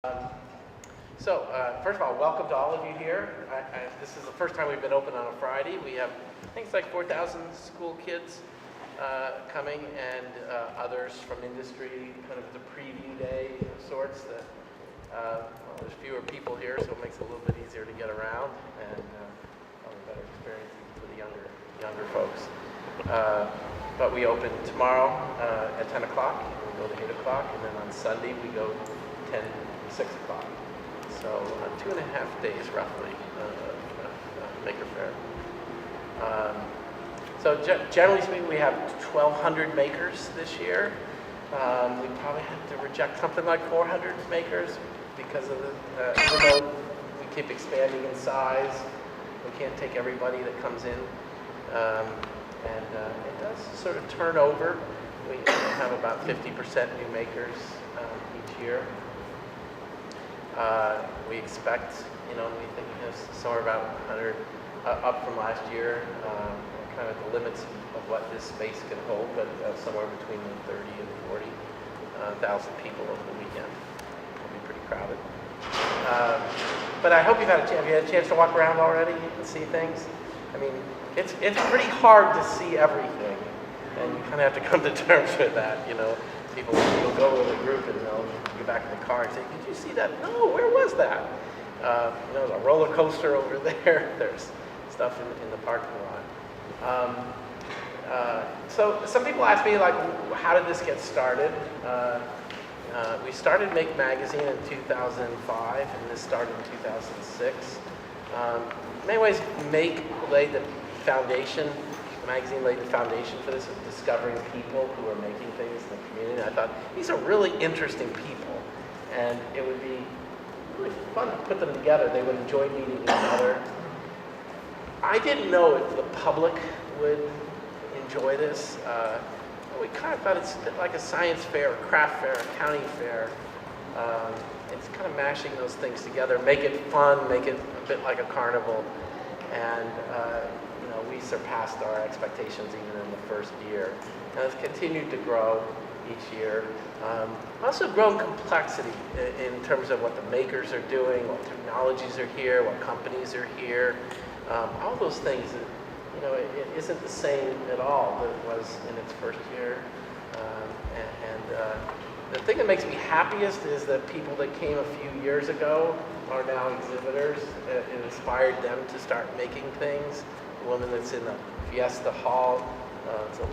First of all, welcome to all of you here. This is the first time we've been open on a Friday. We have, I think it's like 4,000 school kids coming and others from industry, kind of the preview day of sorts. Well, there's fewer people here, so it makes it a little bit easier to get around and probably better experience for the younger folks. But we open tomorrow at 10 o'clock, we go to 8 o'clock, and then on Sunday we go 10 to 6 o'clock. So 2.5 days roughly of Maker Faire. So generally speaking, we have 1,200 makers this year. We probably had to reject something like 400 makers because of the, even though we keep expanding in size, we can't take everybody that comes in. It does sort of turn over. We have about 50% new makers each year. We expect, we think somewhere about 100 up from last year, kind of the limits of what this space can hold, but somewhere between 30 and 40,000 people over the weekend. It'll be pretty crowded. But I hope you've had a chance to walk around already and see things. I mean, it's pretty hard to see everything, and you kind of have to come to terms with that. People will go with a group and they'll get back in the car and say, "Did you see that? No, where was that?" There's a roller coaster over there. There's stuff in the parking lot. So some people ask me, like, how did this get started? We started Make Magazine in 2005, and this started in 2006. In many ways, Make laid the foundation. The magazine laid the foundation for this, of discovering people who are making things in the community. I thought, these are really interesting people, and it would be really fun to put them together. They would enjoy meeting each other. I didn't know if the public would enjoy this. We kind of thought it's a bit like a science fair, a craft fair, a county fair. It's kind of mashing those things together, make it fun, make it a bit like a carnival. And we surpassed our expectations even in the first year. And it's continued to grow each year. Also grown complexity in terms of what the makers are doing, what technologies are here, what companies are here. All those things, it isn't the same at all that it was in its first year. The thing that makes me happiest is that people that came a few years ago are now exhibitors. It inspired them to start making things. The woman that's in the Fiesta Hall, it's an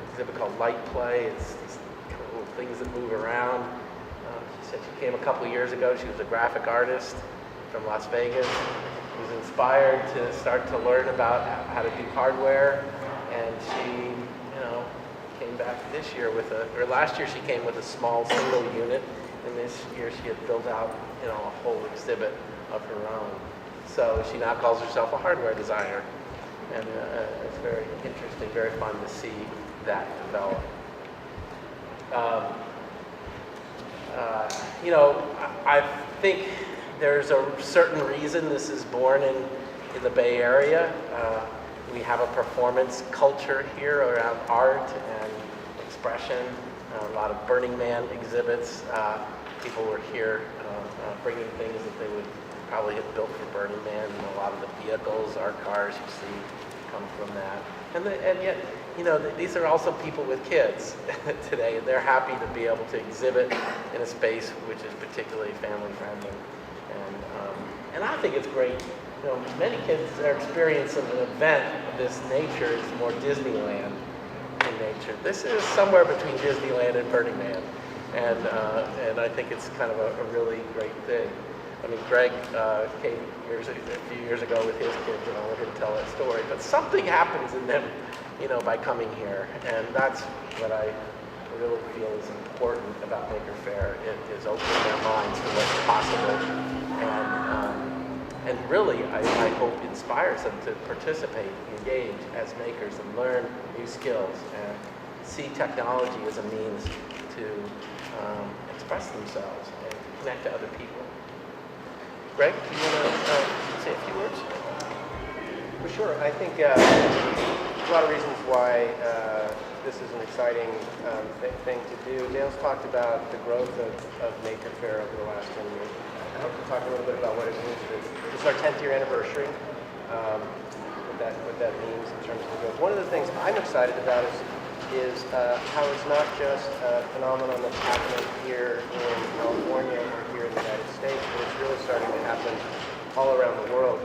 exhibit called Light Play. It's these cool things that move around. She said she came a couple years ago. She was a graphic artist from Las Vegas. She was inspired to start to learn about how to do hardware, and she, came back this year or last year she came with a small single unit, and this year she had built out, a whole exhibit of her own. So she now calls herself a hardware designer, and it's very interesting, very fun to see that develop. I think there's a certain reason this is born in the Bay Area. We have a performance culture here around art and expression, a lot of Burning Man exhibits. People were here bringing things that they would probably have built for Burning Man, and a lot of the vehicles, our cars you see, come from that. And yet, these are also people with kids today, and they're happy to be able to exhibit in a space which is particularly family friendly. And I think it's great. Many kids are experiencing an event of this nature is more Disneyland in nature. This is somewhere between Disneyland and Burning Man, and I think it's kind of a really great thing. I mean, Gregg came a few years ago with his kids, and I'll let him tell that story. But something happens in them, by coming here, and that's what I really feel is important about Maker Faire. It is opening their minds to what's possible, and really, I hope inspires them to participate, engage as makers, and learn new skills, and see technology as a means to express themselves and connect to other people. Gregg, do you want to say a few words? For sure. I think there's a lot of reasons why this is an exciting thing to do. Dale's talked about the growth of Maker Faire over the last 10 years. I hope to talk a little bit about what it means. This is our 10th year anniversary. What that means in terms of the growth. One of the things I'm excited about is how it's not just a phenomenon that's happening here in California or here in the United States, but it's really starting to happen all around the world.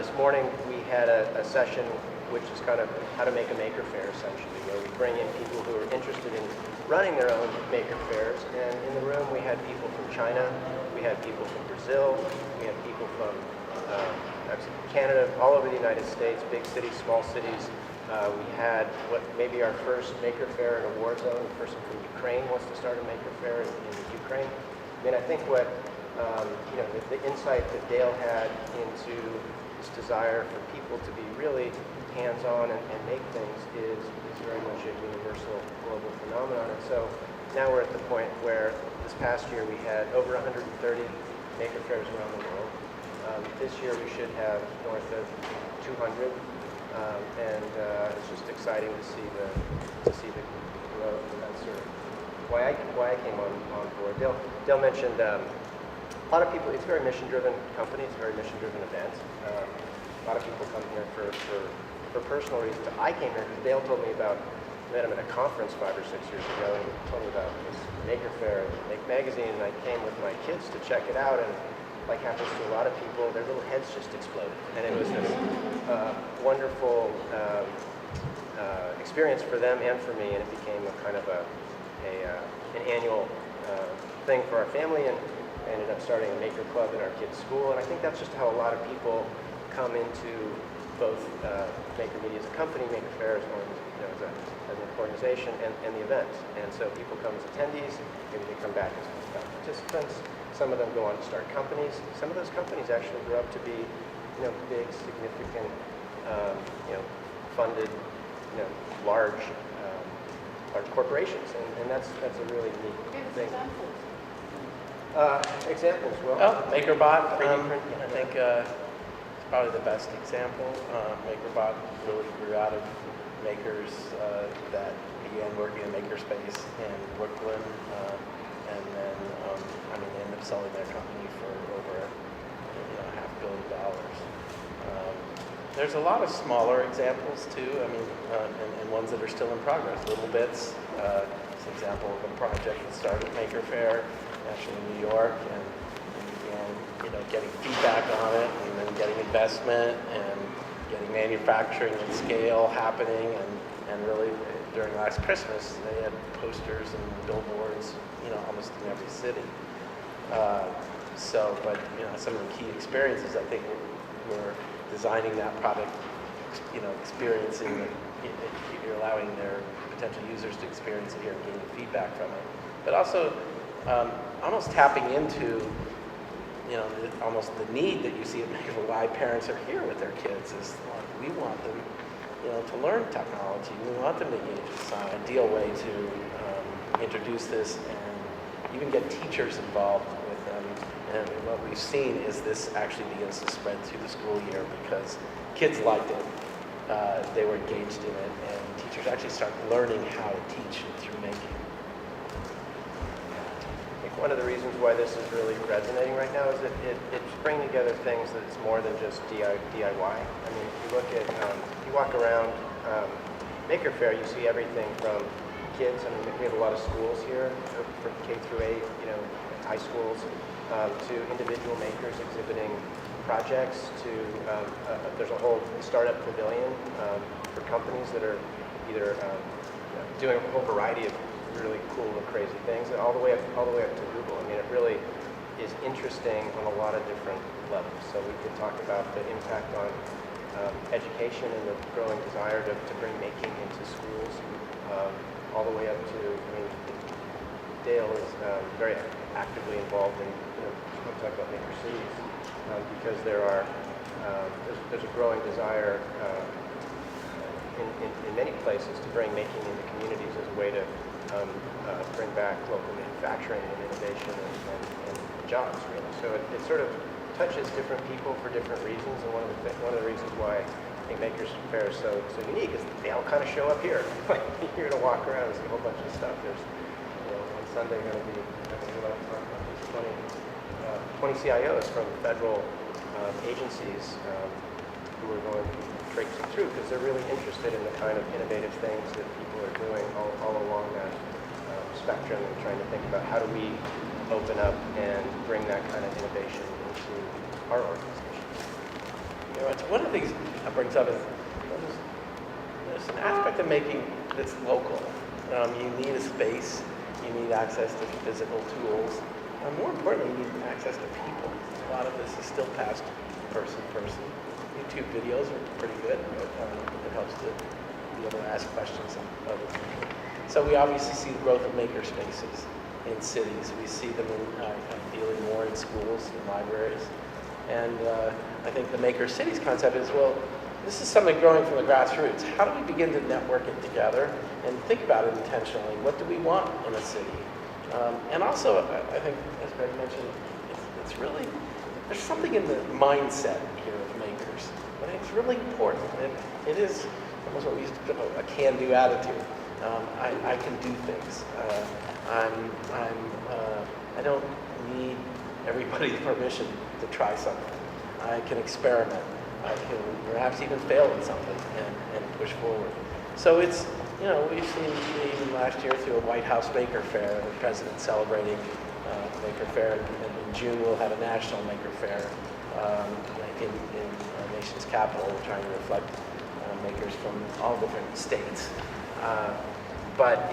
This morning we had a session which is kind of how to make a Maker Faire, essentially, where we bring in people who are interested in running their own Maker Fairs. And in the room we had people from China, we had people from Brazil, we had people from Canada, all over the United States, big cities, small cities. We had what maybe our first Maker Faire in a war zone. The person from Ukraine wants to start a Maker Faire in Ukraine. I mean, I think what the insight that Dale had into this desire for people to be really hands-on and make things is very much a universal global phenomenon. And so now we're at the point where this past year we had over 130 Maker Fairs around the world. This year we should have north of 200, and it's just exciting to see the growth, and that's sort of why I came on board. Dale mentioned a lot of people. It's a very mission-driven company. It's a very mission-driven event. A lot of people come here for personal reasons. I came here because Dale told me about. I met him at a conference 5 or 6 years ago, and he told me about this Maker Faire, Make magazine, and I came with my kids to check it out, and like happens to a lot of people, their little heads just exploded. And it was this wonderful experience for them and for me, and it became a kind of an annual thing for our family, and ended up starting a Maker Club in our kids' school. And I think that's just how a lot of people come into both Maker Media as a company, Maker Faire as an organization, and the event. And so people come as attendees, maybe they come back as participants. Some of them go on to start companies. Some of those companies actually grow up to be, big, significant, funded, large corporations, and that's a really neat thing. Examples. Well, MakerBot. 3D print, I think it's probably the best example. MakerBot really grew out of makers that began working in Makerspace in Brooklyn. And then, they ended up selling their company for over $500 million. There's a lot of smaller examples too. And ones that are still in progress. Little Bits. It's an example of a project that started at Maker Faire, actually in New York, and began, getting feedback on it, and then getting investment, and getting manufacturing and scale happening, and really. During last Christmas, they had posters and billboards, almost in every city. Some of the key experiences, I think, were designing that product, experiencing it, you're allowing their potential users to experience it here and getting feedback from it. But also, almost tapping into, almost the need that you see at Maker, why parents are here with their kids is, we want them to learn technology. We want them to engage with science. An ideal way to introduce this and even get teachers involved with them. And what we've seen is this actually begins to spread through the school year because kids liked it. They were engaged in it, and teachers actually start learning how to teach through making. I think one of the reasons why this is really resonating right now is that it's bringing together things that it's more than just DIY. If you look at, if you walk around Maker Faire, you see everything from kids. We have a lot of schools here, from K through 8, high schools, to individual makers exhibiting projects, to there's a whole startup pavilion for companies that are either doing a whole variety of really cool and crazy things, and all the way up to Google. It really is interesting on a lot of different levels. So we could talk about the impact on education and the growing desire to bring making into schools, all the way up to, Dale is very actively involved in, we'll talk about Maker Cities, because there's a growing desire in many places to bring making into communities as a way to bring back local manufacturing and innovation and jobs, really. So it sort of touches different people for different reasons, and one of the reasons why think Maker Faire is so unique is they all kind of show up here. Like you're going to walk around and see a whole bunch of stuff. There's, on Sunday going to be 20 CIOs from federal agencies who are going to be traipsing through because they're really interested in the kind of innovative things that people are doing all along that spectrum and trying to think about how do we open up and bring that kind of innovation into our organization. It's one of the things that brings up is there's an aspect of making that's local. You need a space, you need access to physical tools. More importantly, you need access to people. A lot of this is still past person. YouTube videos are pretty good. It helps to be able to ask questions of other people. So we obviously see the growth of maker spaces in cities. We see them dealing more in schools and libraries. And I think the Maker Cities concept is, well, this is something growing from the grassroots. How do we begin to network it together and think about it intentionally? What do we want in a city? And also, I think, as Gregg mentioned, it's really, there's something in the mindset here of makers. I think it's really important. It is almost what we used to call a can-do attitude. I can do things. I don't need everybody's permission to try something. I can experiment. I can perhaps even fail at something and push forward. So it's, we've seen even last year through a White House Maker Faire, the president celebrating Maker Faire, and in June we'll have a national Maker Faire in our nation's capital. We're trying to reflect makers from all different states. But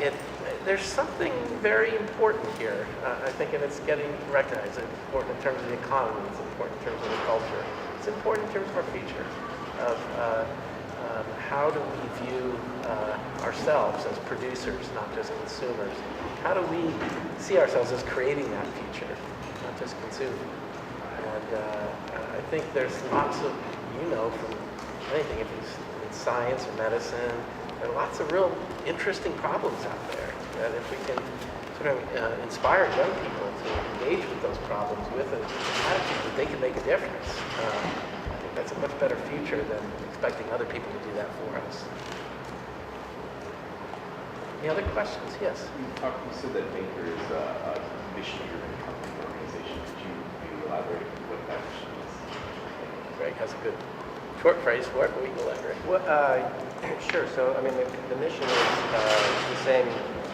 there's something very important here, I think, and it's getting recognized. It's important in terms of the economy, it's important in terms of the culture, it's important in terms of our future, of how do we view ourselves as producers, not just consumers? How do we see ourselves as creating that future, not just consuming? And I think there's lots of, from anything, if it's in science or medicine, there are lots of real interesting problems out there that if we can sort of inspire young people to engage with those problems with an attitude that they can make a difference, I think that's a much better future than expecting other people to do that for us. Any other questions? Yes? You said that Maker is a mission-driven company organization. Could you elaborate what that mission is? Gregg has a good short phrase for it, but we can elaborate. Well, sure. So, I mean, the mission is the same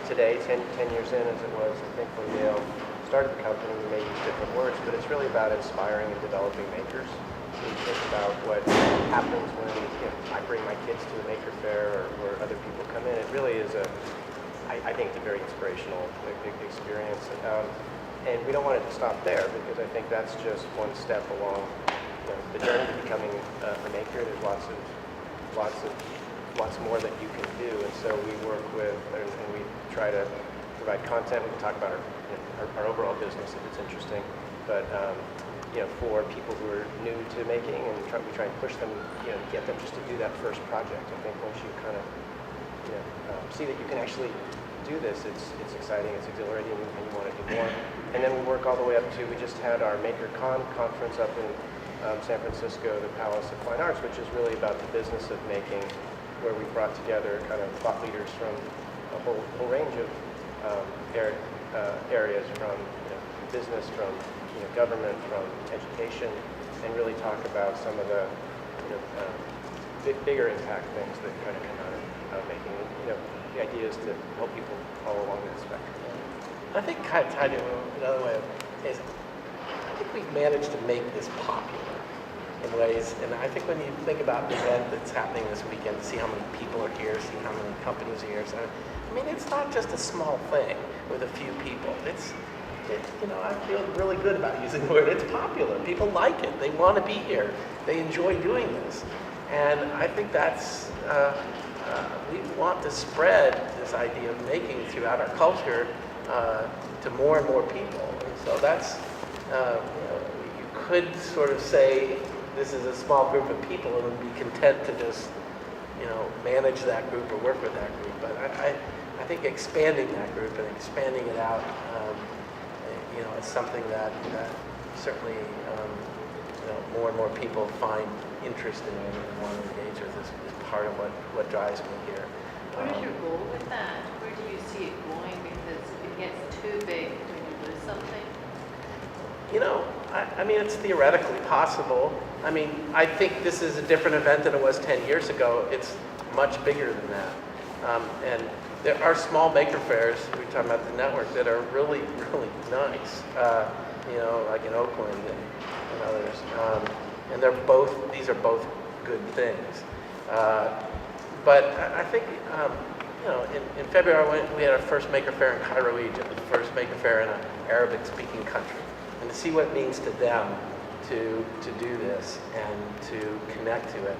today, 10 years in, as it was, I think, when Dale started the company. We may use different words, but it's really about inspiring and developing makers. So you think about what happens when I bring my kids to a Maker Faire or other people come in. It really is I think it's a very inspirational experience. And we don't want it to stop there because I think that's just one step along the journey to becoming a maker. There's lots more that you can do, and so we work with and we try to provide content. We can talk about our overall business if it's interesting, but for people who are new to making, and we try and push them, get them just to do that first project. I think once you kind of see that you can actually do this, it's exciting, it's exhilarating, and you want to do more. And then we work all the way up to, we just had our MakerCon conference up in San Francisco, the Palace of Fine Arts, which is really about the business of making, where we brought together kind of thought leaders from a whole range of areas, from business, from government, from education, and really talk about some of the bigger impact things that kind of come out of making. The idea is to help people all along that spectrum. I think kind of tied to another way is I think we've managed to make this popular in ways, and I think when you think about the event that's happening this weekend, see how many people are here, see how many companies are here. So, I mean, it's not just a small thing with a few people. I feel really good about using the word. It's popular. People like it. They want to be here. They enjoy doing this. And I think that's, we want to spread this idea of making throughout our culture to more and more people. And so that's, you could sort of say this is a small group of people and would be content to just, manage that group or work with that group. But I think expanding that group and expanding it out, is something that certainly more and more people find interest in it and want to engage with this is part of what drives me here. What is your goal with that? Where do you see it going? Because if it gets too big, do you lose something? I mean, it's theoretically possible. I mean, I think this is a different event than it was 10 years ago. It's much bigger than that. And there are small maker fairs, we're talking about the network, that are really, really nice, like in Oakland and others. And these are both good things. But I think, in February we had our first Maker Faire in Cairo, Egypt, the first Maker Faire in an Arabic-speaking country. And to see what it means to them to do this and to connect to it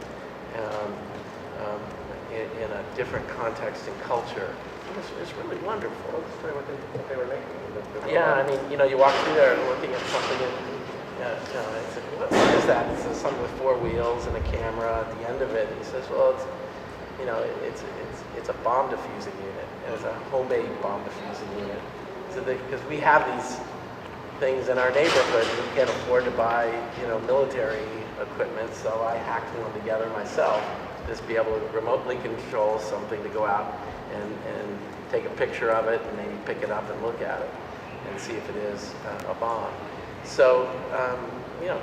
in a different context and culture is really wonderful. What they were making. Yeah, I mean, you walk through there looking at something and, it's like, what is that? It's something with 4 wheels and a camera at the end of it. And he says, well, it's a bomb diffusing unit. And it's a homemade bomb diffusing unit. So because we have these things in our neighborhood, we can't afford to buy, military equipment, so I hacked one together myself, just be able to remotely control something to go out and take a picture of it and maybe pick it up and look at it and see if it is a bomb. So,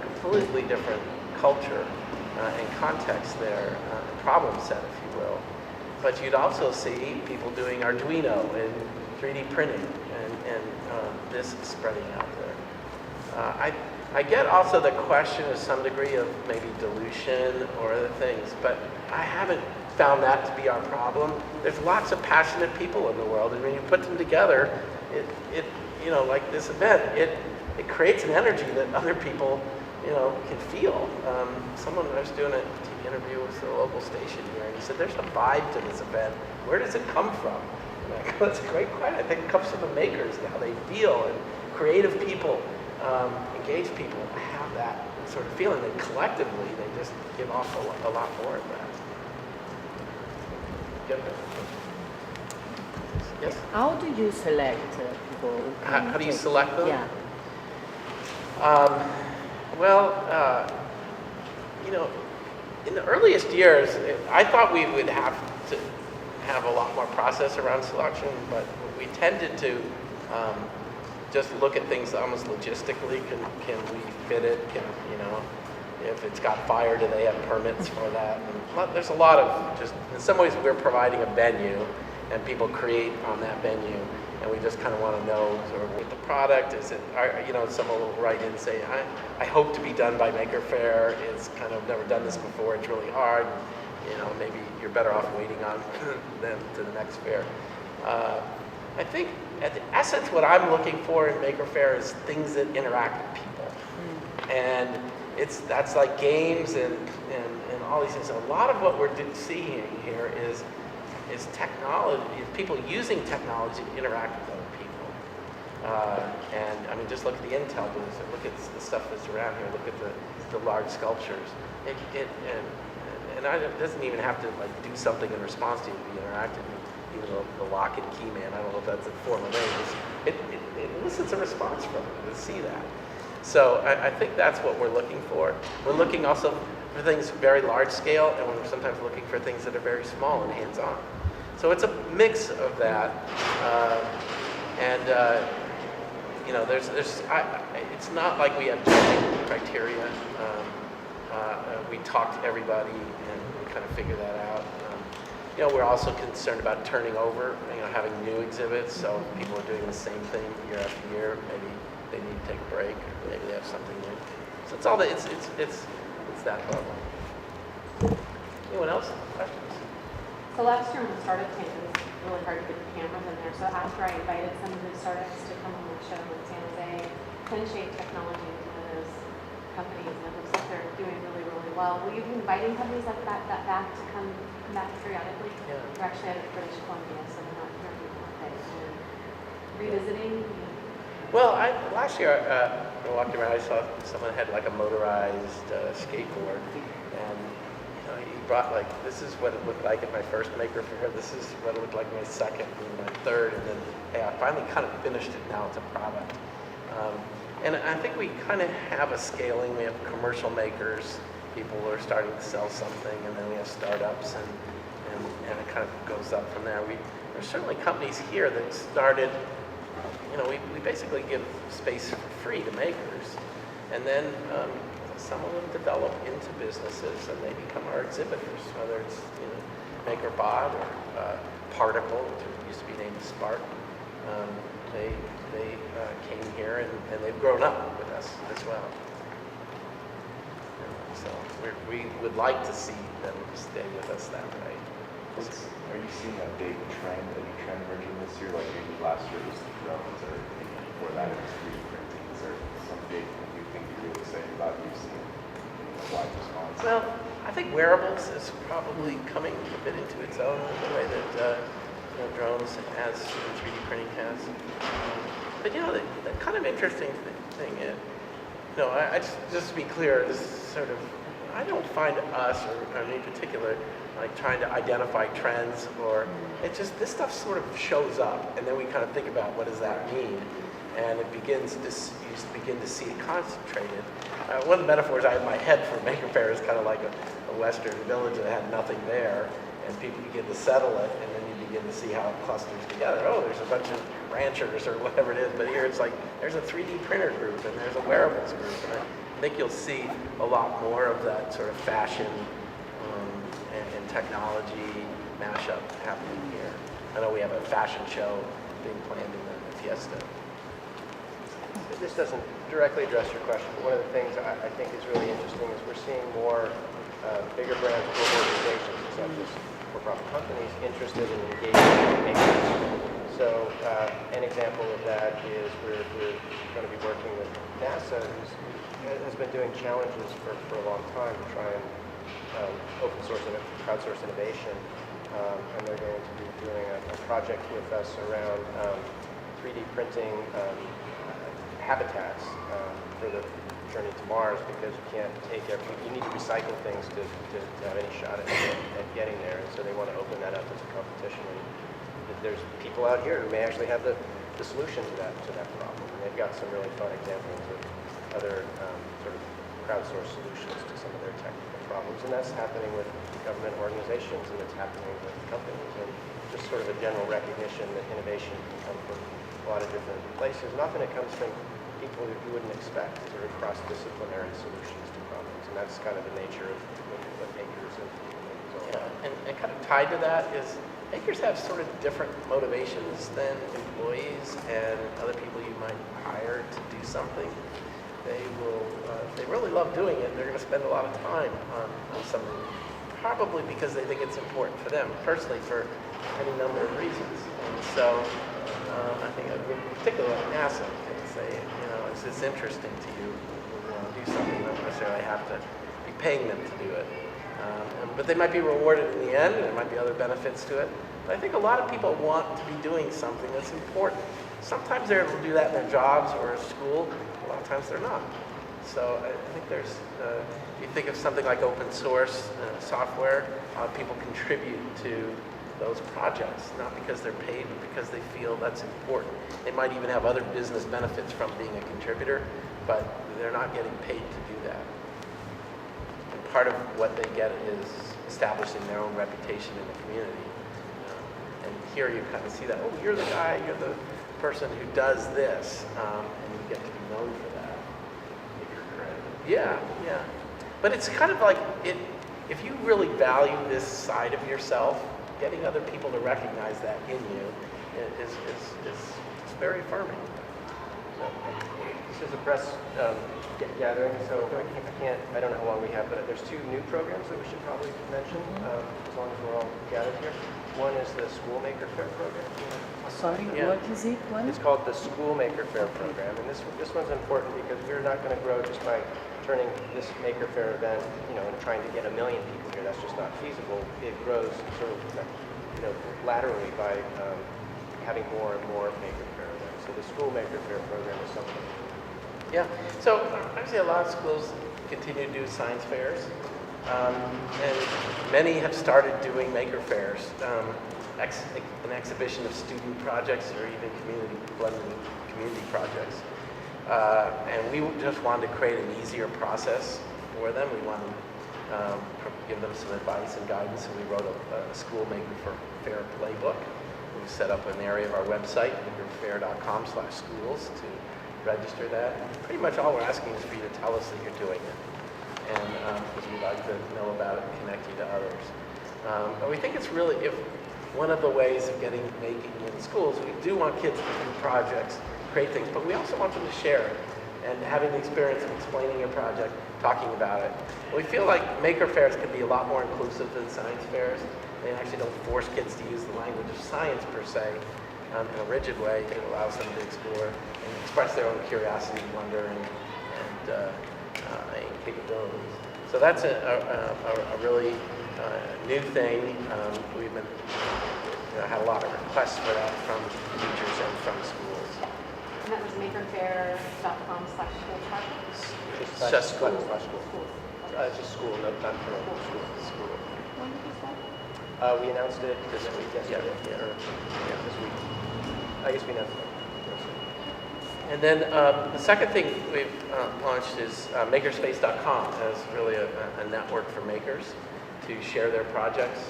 completely different culture and context there, problem set, if you will. But you'd also see people doing Arduino and 3D printing and this spreading out there. I get also the question to some degree of maybe dilution or other things, but I haven't found that to be our problem. There's lots of passionate people in the world, and when you put them together, it like this event, it creates an energy that other people, can feel. Someone I was doing a TV interview with the local station here, and he said, "There's a vibe to this event. Where does it come from?" And I go, "That's a great question. I think it comes from the makers and how they feel, and creative people, engaged people have that sort of feeling, and collectively they just give off a lot more of that." Yes? How do you select people? How do you select them? Yeah. In the earliest years, I thought we would have to have a lot more process around selection, but we tended to just look at things almost logistically. Can we fit it? If it's got fire, do they have permits for that? And there's a lot of just, in some ways, we're providing a venue, and people create on that venue, and we just kind of want to know sort of with the product, is it, someone will write in and say, I hope to be done by Maker Faire. It's kind of never done this before. It's really hard. Maybe you're better off waiting on them to the next fair. I think at the essence, what I'm looking for in Maker Faire is things that interact with people. And that's like games and all these things. A lot of what we're seeing here is technology, people using technology to interact with other people. And I mean, just look at the Intel booths, and look at the stuff that's around here. Look at the large sculptures. It doesn't even have to do something in response to you to be interactive. Even the lock and key man, I don't know if that's a form of it elicits a response from it to see that. So I think that's what we're looking for. We're looking also for things very large scale, and we're sometimes looking for things that are very small and hands-on. So it's a mix of that, it's not like we have judging criteria. We talk to everybody and we kind of figure that out. We're also concerned about turning over, having new exhibits. So if people are doing the same thing year after year, maybe they need to take a break, or maybe they have something new. So it's all that. It's that level. Anyone else? Questions? So last year when the startup came, it was really hard to get the cameras in there. So after I invited some of the startups to come on the show in San Jose, Shape Technology is one of those companies, and it looks like they're doing really, really well. Will you be inviting companies like that back to come back periodically? Yeah. We're actually out of British Columbia, so we're not here anymore. And revisiting. Well, last year I walked around. I saw someone had like a motorized skateboard, and he brought this is what it looked like at my first Maker Faire. This is what it looked like my second and my third, and then I finally kind of finished it. Now it's a product. And I think we kind of have a scaling. We have commercial makers, people who are starting to sell something, and then we have startups, and it kind of goes up from there. There's certainly companies here that started, we basically give space for free to makers, and then some of them develop into businesses, and they become our exhibitors, whether it's MakerBot or Particle, which used to be named Spark. They came here and they've grown up with us as well. So we would like to see them stay with us that way. Are you seeing a big trend, a new trend emerging this year? Like maybe last year was the drones, or maybe before that it was 3D printing. Is there some big new thing you're really excited about you've seen a wide response? Well, I think wearables is probably coming a bit into its own in the way that drones has, 3D printing has. But the kind of interesting thing is, I just to be clear, this sort of, I don't find us, or me in particular, like trying to identify trends, or it's just, this stuff sort of shows up, and then we kind of think about what does that mean, and you begin to see it concentrated. One of the metaphors I have in my head for Maker Faire is kind of like a Western village that had nothing there, and people begin to settle it, and then you begin to see how it clusters together. Oh, there's a bunch of ranchers or whatever it is, but here it's like there's a 3D printer group and there's a wearables group, and I think you'll see a lot more of that sort of fashion and technology mashup happening here. I know we have a fashion show being planned in the Fiesta. This doesn't directly address your question, but one of the things I think is really interesting is we're seeing more bigger brands, global organizations, it's not just for-profit companies, interested in engaging with makers. So an example of that is we're going to be working with NASA, who has been doing challenges for a long time to try and open source and crowdsource innovation. And they're going to be doing a project with us around 3D printing habitats for the journey to Mars, because you need to recycle things to have any shot at getting there. And so they want to open that up as a competition. And there's people out here who may actually have the solution to that problem. And they've got some really fun examples of other sort of crowdsourced solutions to some of their technical problems. And that's happening with government organizations, and it's happening with companies. And just sort of a general recognition that innovation can come from a lot of different places. And often it comes from people who you wouldn't expect, sort of cross-disciplinary solutions to problems. And that's kind of the nature of what makers and all. Yeah, and kind of tied to that is makers have sort of different motivations than employees and other people you might hire to do something. They will, if they really love doing it, they're going to spend a lot of time on something, probably because they think it's important for them, personally, for any number of reasons. And so I think, in particular, like NASA can say, it's interesting to you, do something. You don't necessarily have to be paying them to do it. But they might be rewarded in the end, and there might be other benefits to it. But I think a lot of people want to be doing something that's important. Sometimes they're able to do that in their jobs or at school. A lot of times they're not. So I think there's, if you think of something like open source software, people contribute to those projects, not because they're paid, but because they feel that's important. They might even have other business benefits from being a contributor, but they're not getting paid to do that. And part of what they get is establishing their own reputation in the community. And here you kind of see that, oh, you're the guy, you're the person who does this, and you get to be known for that. If you're correct. Yeah. But it's kind of like, if you really value this side of yourself, getting other people to recognize that in you is very affirming. This is a press gathering, so I don't know how long we have, but there's two new programs that we should probably mention, as long as we're all gathered here. One is the School Maker Faire program. Sorry, Yeah. what is it? One? It's called the School Maker Faire program, and this one's important because we're not going to grow just by turning this Maker Faire event, and trying to get 1 million people here. That's just not feasible. It grows sort of, laterally by having more and more Maker Faire events. So the School Maker Faire program is something. Yeah, so obviously a lot of schools continue to do science fairs, and many have started doing Maker Fairs, an exhibition of student projects or even blended community projects. And we just wanted to create an easier process for them. We wanted to give them some advice and guidance, and we wrote a school Maker Faire playbook. We set up an area of our website, makerfaire.com/schools, to register that. And pretty much all we're asking is for you to tell us that you're doing it, and because we'd like to know about it and connect you to others. And we think it's really, if one of the ways of getting making in schools, we do want kids to do projects, create things, but we also want them to share it. And having the experience of explaining your project, talking about it. We feel like Maker Fairs can be a lot more inclusive than science fairs. They actually don't force kids to use the language of science per se in a rigid way. It allows them to explore and express their own curiosity, wonder, and capabilities. So that's a really new thing. We've been had a lot of requests for that from teachers and from schools. And that was makerfaire.com/school projects? Just school. It's just school, not for school. When did you say? We announced it this week, yesterday. Yeah. This week. I guess we announced it. And then the second thing we've launched is makerspacecom as really a network for makers to share their projects.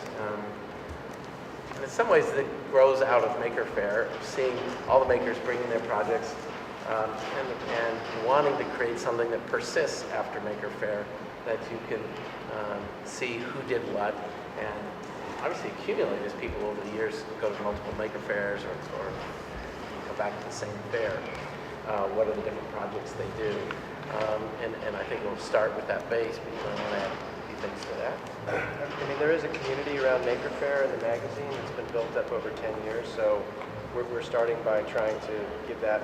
And in some ways it grows out of Maker Faire, seeing all the makers bringing their projects and wanting to create something that persists after Maker Faire, that you can see who did what, and obviously accumulate as people over the years go to multiple Maker Fairs or come back to the same fair. What are the different projects they do? And I think we'll start with that base, but you want to add a few things to that. I mean, there is a community around Maker Faire in the magazine. It's been built up over 10 years, so we're starting by trying to give that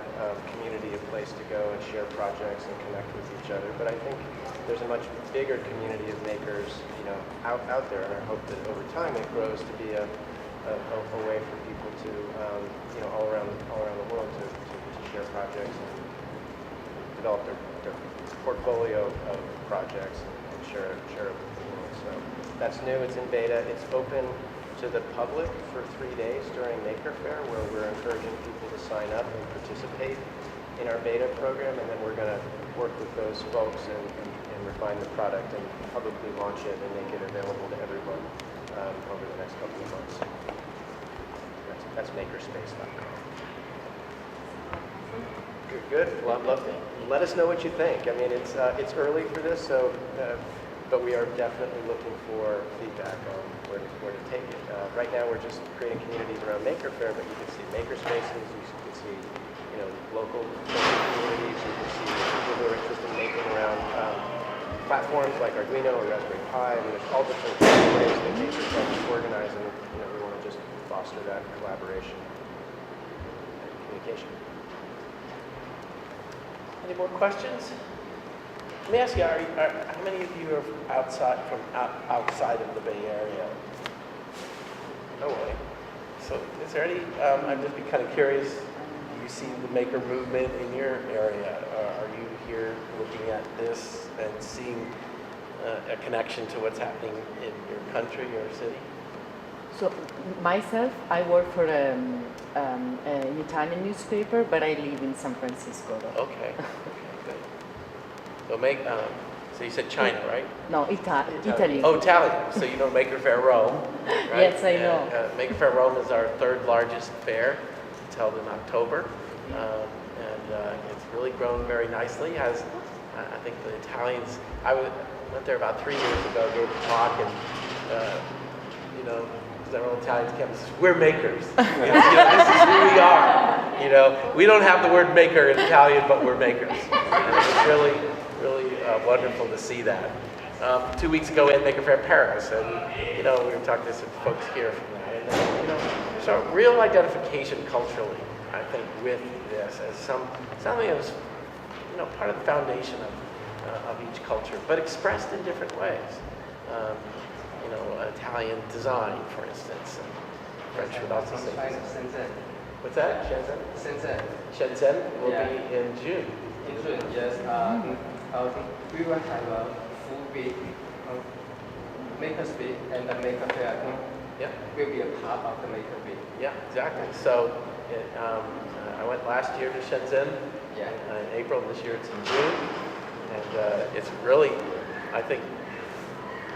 community a place to go and share projects and connect with each other. But I think there's a much bigger community of makers, out there, and I hope that over time it grows to be a way for people to, all around the world to share projects and develop their portfolio of projects and share it with the world. So that's new. It's in beta. It's open to the public for 3 days during Maker Faire, where we're encouraging people to sign up and participate in our beta program, and then we're going to work with those folks and refine the product and publicly launch it and make it available to everyone over the next couple of months. That's makerspace.com. Good. Well, I'd love to. Let us know what you think. I mean, it's early for this, so but we are definitely looking for feedback on where to take it. Right now, we're just creating communities around Maker Faire, but you can see maker spaces. You can see, local communities. You can see people who are interested in making around platforms like Arduino or Raspberry Pi. I mean, there's all different ways that makers help organize, and we want to just foster that collaboration and communication. Any more questions? Let me ask you, how many of you are outside of the Bay Area? No way. So is there any, I'd just be kind of curious, do you see the maker movement in your area? Are you here looking at this and seeing a connection to what's happening in your country or city? So myself, I work for an Italian newspaper, but I live in San Francisco. Okay, good. So you said China, right? No, Italy. Oh, Italian. So you know Maker Faire Rome, right? Yes, I know. Maker Faire Rome is our third largest fair. It's held in October, and it's really grown very nicely. Has I think the Italians. I went there about 3 years ago, gave a talk, and several Italians came and said, "We're makers. This is who we are. We don't have the word maker in Italian, but we're makers." And it's really wonderful to see that. 2 weeks ago, we had Maker Faire Paris, and we were talking to some folks here from that. And there's a real identification culturally, I think, with this as something that was part of the foundation of each culture, but expressed in different ways. Italian design, for instance, and French would also say. Shenzhen. What's that? Shenzhen? Shenzhen. Shenzhen will be in June. In June, yes. We will have a full week Makerspace and the Maker Faire. Yeah. Will be a part of the Maker Week. Yeah, exactly. So I went last year to Shenzhen Yeah. in April, and this year it's in June. And it's really, I think,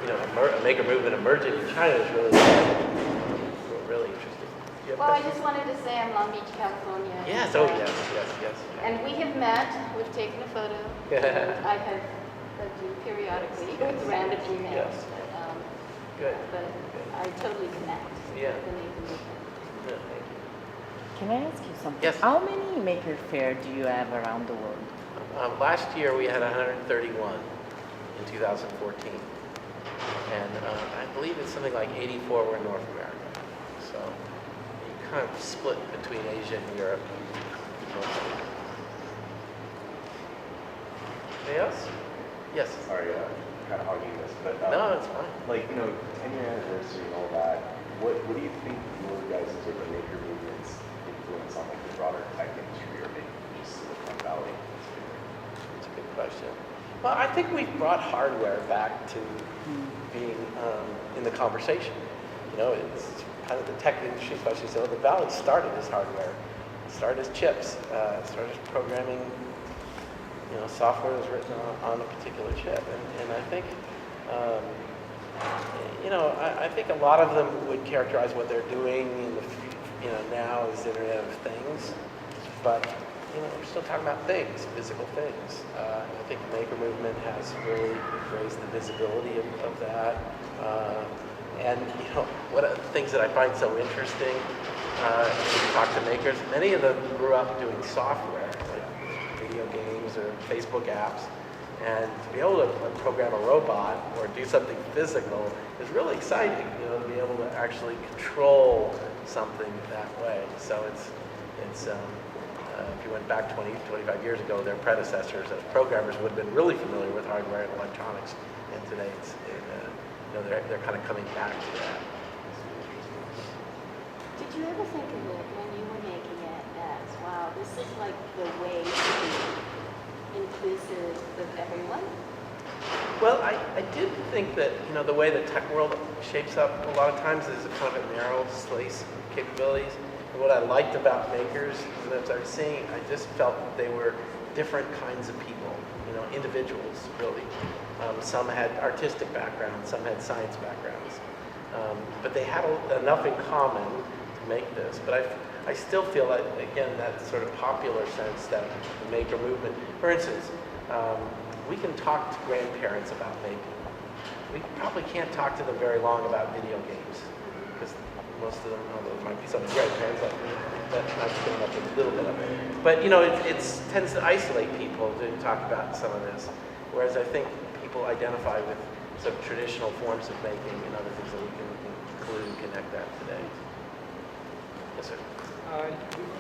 a maker movement emerging in China is really interesting. You have Well, I questions? just wanted to say I'm Long Beach, California. Yes, and, oh yes. And we have met, we've taken a photo. and I have hugged you periodically, random emails. Yes. But, Good. but I totally connect Yeah. with the Maker movement. Yeah, thank you. Can I ask you something? Yes. How many Maker Faire do you have around the world? Last year we had 131 in 2014. And I believe it's something like 84 were in North America. So you kind of split between Asia and Europe. Mostly. Anything else? Yes. Sorry, kind of hogging this, but No, it's fine. like 10-year anniversary and all that. What do you think your guys' or the maker movement's influence on like the broader tech industry or maybe just Silicon Valley? It's a good question. Well, I think we've brought hardware back to being in the conversation. It's kind of the tech industry, especially Silicon Valley, started as hardware. It started as chips. It started as programming. Software was written on a particular chip, and I think, I think a lot of them would characterize what they're doing in the now as Internet of Things, but we're still talking about things, physical things. I think the Maker movement has really raised the visibility of that. And one of the things that I find so interesting, when you talk to makers, many of them grew up doing software, like video games or Facebook apps. And to be able to program a robot or do something physical is really exciting, to be able to actually control something that way. So it's if you went back 20, 25 years ago, their predecessors as programmers would have been really familiar with hardware and electronics. And today they're kind of coming back to that. Did you ever think of it when you were making it as, wow, this is like the way to be inclusive of everyone? Well, I did think that, the way the tech world shapes up a lot of times is a kind of a narrow slice of capabilities. And what I liked about makers, as I was saying, I just felt that they were different kinds of people, individuals, really. Some had artistic backgrounds, some had science backgrounds. But they had enough in common to make this. But I still feel like, again, that sort of popular sense that the maker movement, for instance, we can talk to grandparents about making. We probably can't talk to them very long about video games, because most of them, although there might be some grandparents like me, that might be up with a little bit of it. But it tends to isolate people to talk about some of this, whereas I think people identify with some traditional forms of making and other things that we can include and connect that today. Yes, sir.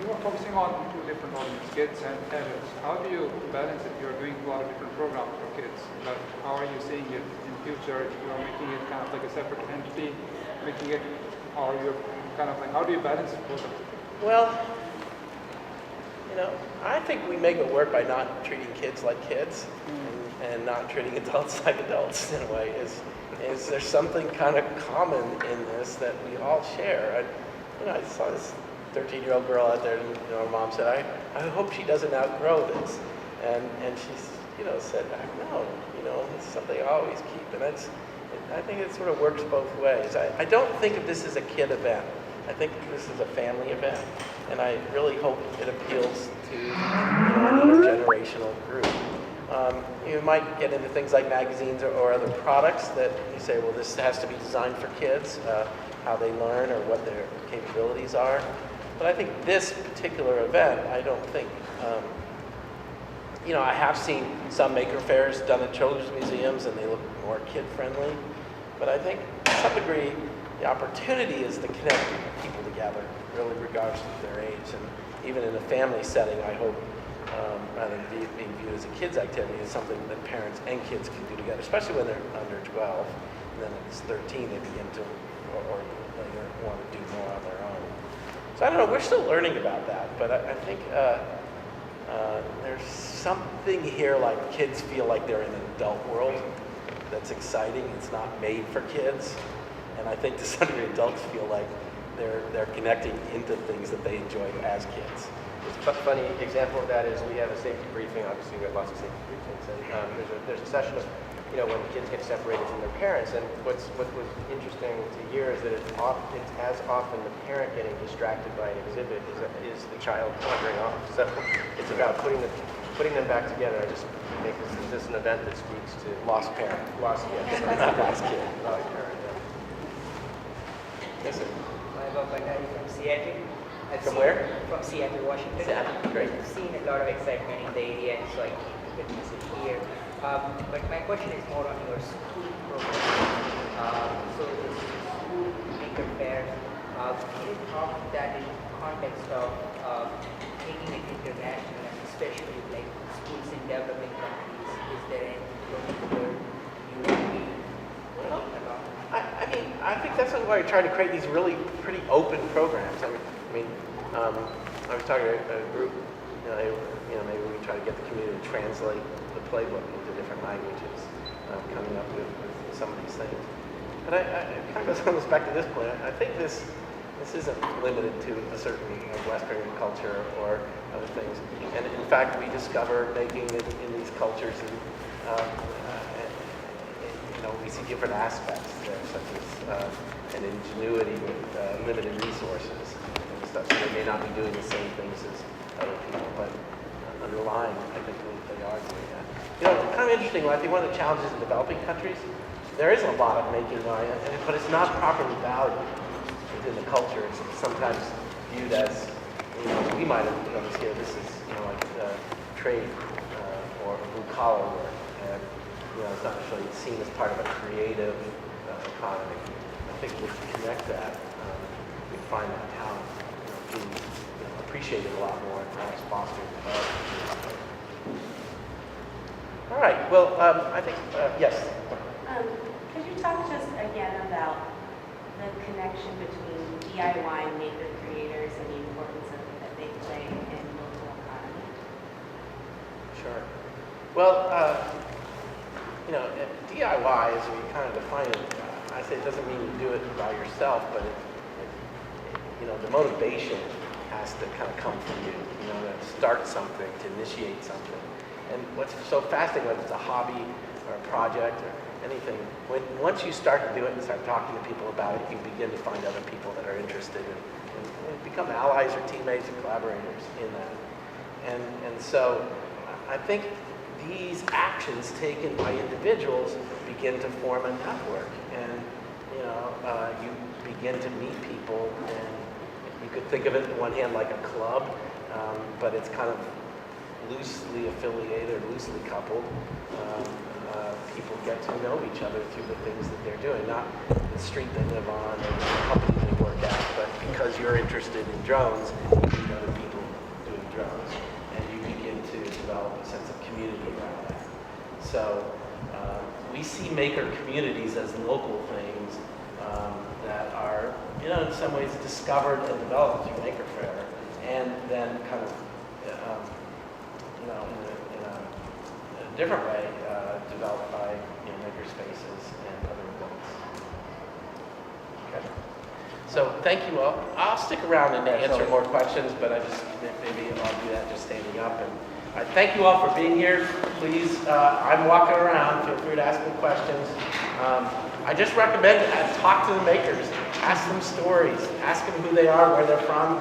You are focusing on two different audiences, kids and adults. How do you balance it? You're doing a lot of different programs for kids, but how are you seeing it in future? You're making it kind of like a separate entity, making it, or you're kind of like, how do you balance both of them? Well, I think we make it work by not treating kids like kids and not treating adults like adults in a way. Is there something kind of common in this that we all share? I saw this 13-year-old girl out there, and her mom said, I hope she doesn't outgrow this. And she's, said, no, it's something I always keep. And I think it sort of works both ways. I don't think of this as a kid event. I think this is a family event. And I really hope it appeals to an intergenerational group. You might get into things like magazines or other products that you say, well, this has to be designed for kids, how they learn or what their capabilities are. But I think this particular event, I don't think, I have seen some Maker Fairs done at children's museums and they look more kid-friendly. But I think to some degree, the opportunity is to connect people together, really regardless of their age. And even in a family setting, I hope, rather than being viewed as a kid's activity, is something that parents and kids can do together, especially when they're under 12. And then at 13, they begin to, or later, want to do more on their own. So I don't know, we're still learning about that, but I think there's something here like kids feel like they're in an adult world that's exciting. It's not made for kids. And I think to some degree adults feel like they're connecting into things that they enjoyed as kids, funny example of that is we have a safety briefing. Obviously, we have lots of safety briefings, and there's a session of, when kids get separated from their parents. And what was interesting to hear is that it's as often the parent getting distracted by an exhibit is the child wandering off. So it's about putting them back together. I just make this an event that speaks to lost parent, lost kid, lost kid, lost parent. Yeah. Yes, sir. I'm from Seattle. From where? From Seattle, Washington. Seattle, great. I've seen a lot of excitement in the area, and so I came to witness it here. But my question is more on your school program. So the school Maker Faire, can you talk that in context of making it international, and especially like schools in developing countries? Is there any particular you would be working along? I think that's why we try to create these really pretty open programs. I was talking to a group, maybe we try to get the community to translate the playbook into different languages, coming up with some of these things. But it kind of goes back to this point. I think this isn't limited to a certain Western culture or other things. And in fact, we discover making it in these cultures, and we see different aspects there, such as an ingenuity with limited resources and stuff. So they may not be doing the same things as other people, but underlying, I think they are doing that. It's kind of interesting. I think one of the challenges in developing countries, there is a lot of making, but it's not properly valued within the culture. It's sometimes viewed as, we might have this here. This is like trade or blue collar work, and it's not actually seen as part of a creative economy. I think if we connect that, we find that talent being appreciated a lot more and perhaps fostered and developed. All right. Well, I think yes. Could you talk just again about the connection between DIY and maker creators and the importance that they play in local economy? Sure. Well, DIY, as we kind of define it, I say it doesn't mean you do it by yourself, but the motivation has to kind of come from you, to start something, to initiate something. And what's so fascinating, whether it's a hobby or a project or anything, once you start to do it and start talking to people about it, you begin to find other people that are interested and become allies or teammates or collaborators in that. And so I think these actions taken by individuals begin to form a network, and you begin to meet people, and you could think of it on one hand like a club, but it's kind of loosely affiliated, loosely coupled. People get to know each other through the things that they're doing, not the street they live on or the company they work at, but because you're interested in drones, you meet other people doing drones, and you begin to develop a sense of community around that. So we see maker communities as local things that are, in some ways discovered and developed through Maker Faire, and then kind of, in a different way, developed by maker spaces and other events. Okay. So thank you all. I'll stick around and answer more questions, but maybe I'll do that just standing up. And I thank you all for being here. Please, I'm walking around. Feel free to ask me questions. I just recommend talk to the makers. Ask them stories. Ask them who they are, where they're from.